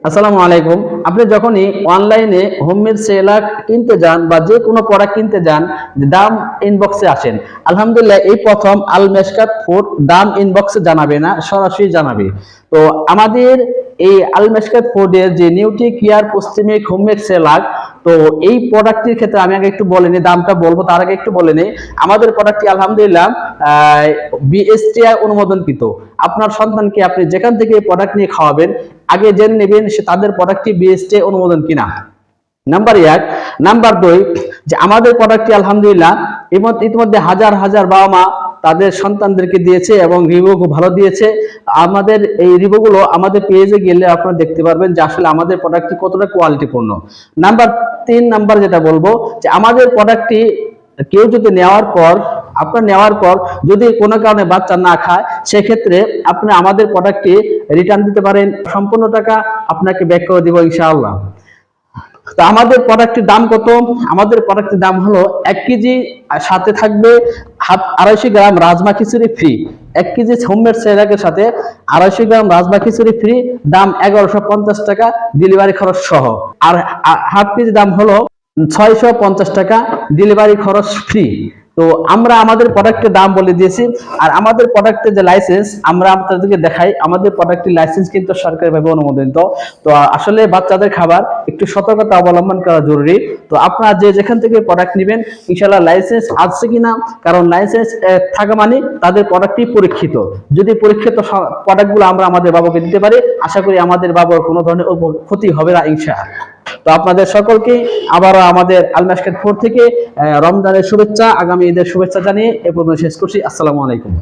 আসসালামু আলাইকুম। আপনি যখনই অনলাইনে হোমমেড সেরেলাক কিনতে যান বা যে কোনো প্রোডাক্ট কিনতে যান, দাম ইনবক্সে আসেন। আলহামদুলিল্লাহ এই প্রথম আল মেশকাত ফুড দাম ইনবক্সে জানাবে না, সরাসরি জানাবে। তো আমাদের এই আল মেশকাত ফুডের যে নিউট্রি কেয়ার পশ্চিমিক হোমমেড সেরেলাক, তো এই প্রোডাক্টটির ক্ষেত্রে আমি আগে একটু বলে নিই, দামটা বলবো তার আগে একটু বলে নিই। আমাদের প্রোডাক্টটি আলহামদুলিল্লাহ বিএসটিআই অনুমোদনকৃত। আপনার সন্তানকে আপনি যেখান থেকে প্রোডাক্ট নিয়ে খাওয়াবেন, আগে জেনে নেবেন সে তাদের প্রোডাক্টটি বিএসটিআই অনুমোদন কিনা। নাম্বার 1। নাম্বার 2, যে আমাদের প্রোডাক্টটি আলহামদুলিল্লাহ ইতিমধ্যে হাজার হাজার বাবা মা তাদের সন্তানদেরকে দিয়েছে এবং রিভিউ খুব ভালো দিয়েছে। আমাদের এই রিভিউগুলো আমাদের পেজে গেলে আপনারা দেখতে পারবেন যে আসলে আমাদের প্রোডাক্টটি কতটা কোয়ালিটিপূর্ণ। নাম্বার 3 নাম্বার যেটা বলবো, যে আমাদের প্রোডাক্টটি কেউ যদি নেওয়ার পর যদি কোনো কারণে বাচ্চা না খায়, সেক্ষেত্রে আপনি আমাদের প্রোডাক্টটি রিটার্ন দিতে পারেন, সম্পূর্ণ টাকা আপনাকে ব্যাক করে দিব ইনশাআল্লাহ। তো আমাদের প্রোডাক্টের দাম কত? আমাদের প্রোডাক্টের দাম হলো 1 কেজি, আর সাথে থাকবে 250 গ্রাম রাজমা খিচুড়ি ফ্রি। 1 কেজি হোমমেড সেরেলাকের সাথে 250 গ্রাম রাজমা খিচুড়ি ফ্রি, দাম 1150 টাকা ডেলিভারি খরচ সহ। আর হাফ কেজি দাম হলো 650 টাকা, ডেলিভারি খরচ ফ্রি। তো আমরা আমাদের প্রোডাক্টের দাম বলে দিয়েছি। আর আমাদের প্রোডাক্টের যে লাইসেন্স আমরা আপনাদেরকে দেখাই, আমাদের প্রোডাক্টের লাইসেন্স কিন্তু সরকারিভাবে অনুমোদিত। তো আসলে বাচ্চাদের খাবার একটু সতর্কতা অবলম্বন করা জরুরি। তো আপনারা যে যেখান থেকে প্রোডাক্ট নেবেন, ইনশাআল্লাহ লাইসেন্স আছে কিনা, কারণ লাইসেন্স থাকা মানে তাদের প্রোডাক্টই পরীক্ষিত। যদি পরীক্ষিত প্রোডাক্টগুলো আমরা আমাদের বাবুকে দিতে পারি, আশা করি আমাদের বাবুর কোনো ধরনের ক্ষতি হবে না ইনশাআল্লাহ। তো আপনাদের সকলকে আবারও আমাদের আল মেশকাত ফুড থেকে রমজানের শুভেচ্ছা, আগামী ঈদের শুভেচ্ছা জানিয়ে এ পর্যন্ত শেষ করছি। আসসালামু আলাইকুম।